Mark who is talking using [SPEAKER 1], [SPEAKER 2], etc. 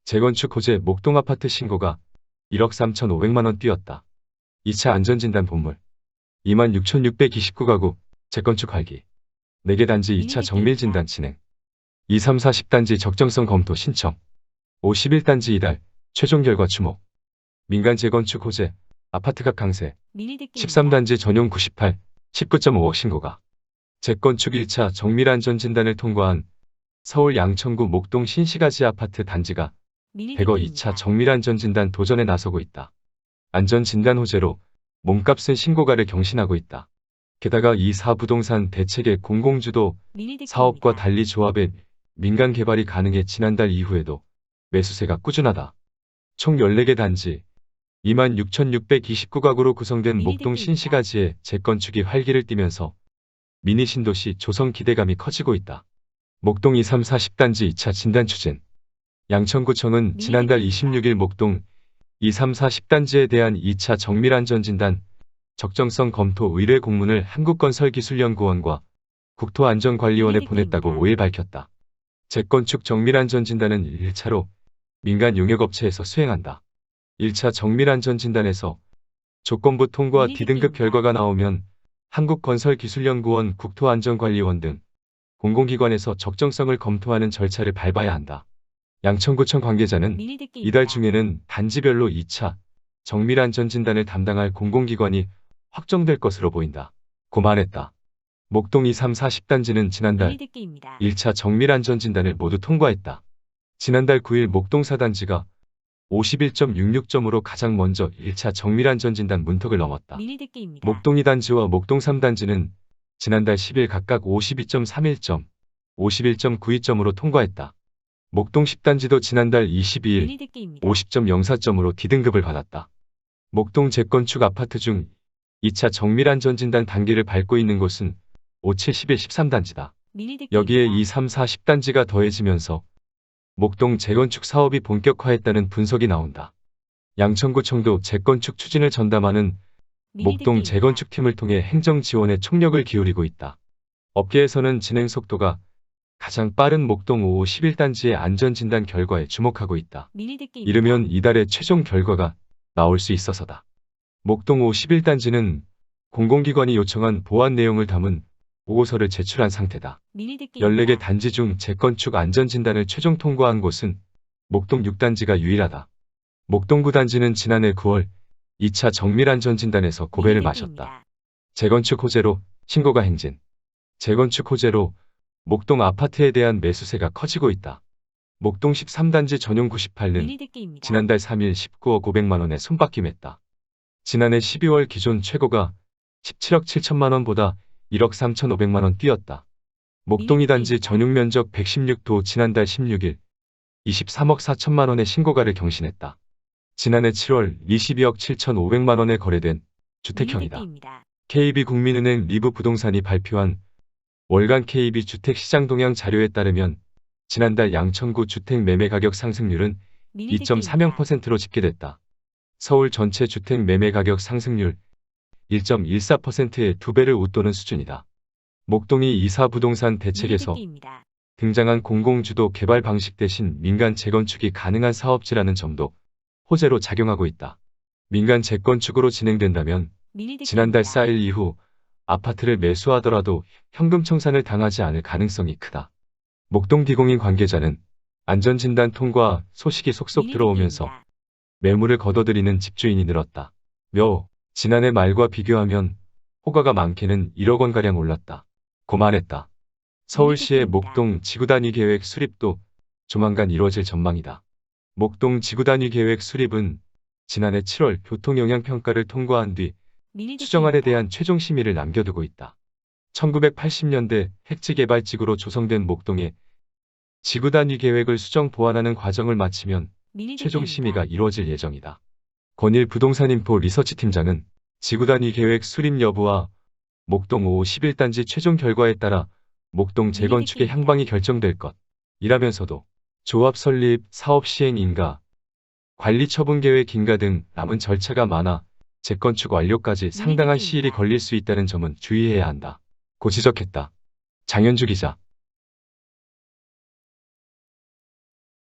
[SPEAKER 1] 재건축 호재 목동 아파트 신고가 1억 3,500만 원 뛰었다. 2차 안전진단 본물 26,629가구 재건축 활기 4개 단지 2차 정밀진단 진행 2, 3, 4, 10단지 적정성 검토 신청 51단지 이달 최종 결과 주목 민간 재건축 호재 아파트값 강세 13단지 전용 98, 19.5억 신고가 재건축 1차 정밀안전진단을 통과한 서울 양천구 목동 신시가지 아파트 단지가 100억 2차 정밀안전진단 도전에 나서고 있다. 안전진단 호재로 몸값은 신고가를 경신하고 있다. 게다가 이 4부동산 대책의 공공주도 사업과 달리 조합의 민간 개발이 가능해 지난달 이후에도 매수세가 꾸준하다. 총 14개 단지 26,629가구로 구성된 목동 신시가지의 재건축이 활기를 띠면서 미니 신도시 조성 기대감이 커지고 있다. 목동 2, 3, 4, 10단지 2차 진단 추진 양천구청은 지난달 26일 목동 2, 3, 4, 10단지에 대한 2차 정밀안전진단 적정성 검토 의뢰 공문을 한국건설기술연구원과 국토안전관리원에 보냈다고 5일 밝혔다. 재건축 정밀안전진단은 1차로 민간 용역업체에서 수행한다. 1차 정밀안전진단에서 조건부 통과 D등급 결과가 나오면 한국건설기술연구원, 국토안전관리원 등 공공기관에서 적정성을 검토하는 절차를 밟아야 한다. 양천구청 관계자는 이달 중에는 단지별로 2차 정밀안전진단을 담당할 공공기관이 확정될 것으로 보인다. 고 말했다. 목동 2, 3, 4, 10단지는 지난달 1차 정밀안전진단을 모두 통과했다. 지난달 9일 목동 4단지가 51.66점으로 가장 먼저 1차 정밀안전진단 문턱을 넘었다. 목동 2단지와 목동 3단지는 지난달 10일 각각 52.31점, 51.92점으로 통과했다. 목동 10단지도 지난달 22일 50.04점으로 D등급을 받았다. 목동 재건축 아파트 중 2차 정밀안전진단 단계를 밟고 있는 곳은 5, 7, 11, 13단지다. 여기에 2, 3, 4, 10단지가 더해지면서 목동 재건축 사업이 본격화했다는 분석이 나온다. 양천구청도 재건축 추진을 전담하는 목동 재건축팀을 통해 행정 지원에 총력을 기울이고 있다. 업계에서는 진행 속도가 가장 빠른 목동 5, 11단지의 안전진단 결과에 주목하고 있다. 이르면 이달에 최종 결과가 나올 수 있어서다. 목동 5, 11단지는 공공기관이 요청한 보완 내용을 담은 보고서를 제출한 상태다. 14개 단지 중 재건축 안전진단을 최종 통과한 곳은 목동 6단지가 유일하다. 목동 9단지는 지난해 9월 2차 정밀안전진단에서 고배를 마셨다. 재건축 호재로 신고가 행진. 재건축 호재로 목동 아파트에 대한 매수세가 커지고 있다. 목동 13단지 전용 98는 지난달 3일 19억 500만 원에 손바뀜했다. 지난해 12월 기존 최고가 17억 7천만 원보다 1억 3,500만 원 뛰었다. 목동 2단지 전용 면적 116도 지난달 16일 23억 4천만 원의 신고가를 경신했다. 지난해 7월 22억 7,500만 원에 거래된 주택형이다. KB국민은행 리브 부동산이 발표한 월간 KB 주택시장 동향 자료에 따르면 지난달 양천구 주택 매매 가격 상승률은 2.30%로 집계됐다. 서울 전체 주택 매매 가격 상승률 1.14%의 2배를 웃도는 수준이다. 목동이 2사 부동산 대책에서 등장한 공공주도 개발 방식 대신 민간 재건축이 가능한 사업지라는 점도 호재로 작용하고 있다. 민간 재건축으로 진행된다면 지난달 4일 이후 아파트를 매수하더라도 현금 청산을 당하지 않을 가능성이 크다. 목동 디공인 관계자는 안전진단 통과 소식이 속속 들어오면서 매물을 거둬들이는 집주인이 늘었다. 지난해 말과 비교하면 호가가 많게는 1억 원가량 올랐다. 고 말했다. 서울시의 목동 지구단위 계획 수립도 조만간 이루어질 전망이다. 목동 지구단위 계획 수립은 지난해 7월 교통영향평가를 통과한 뒤 수정안에 대한 최종 심의를 남겨두고 있다. 1980년대 획지개발지구로 조성된 목동에 지구단위 계획을 수정 보완하는 과정을 마치면 최종 심의가 이루어질 예정이다. 권일 부동산인포 리서치팀장은 지구단위 계획 수립 여부와 목동 5, 11단지 최종 결과에 따라 목동 재건축의 향방이 결정될 것이라면서도 조합 설립, 사업 시행 인가, 관리 처분 계획 인가 등 남은 절차가 많아 재건축 완료까지 상당한 시일이 걸릴 수 있다는 점은 주의해야 한다. 고 지적했다. 장현주 기자.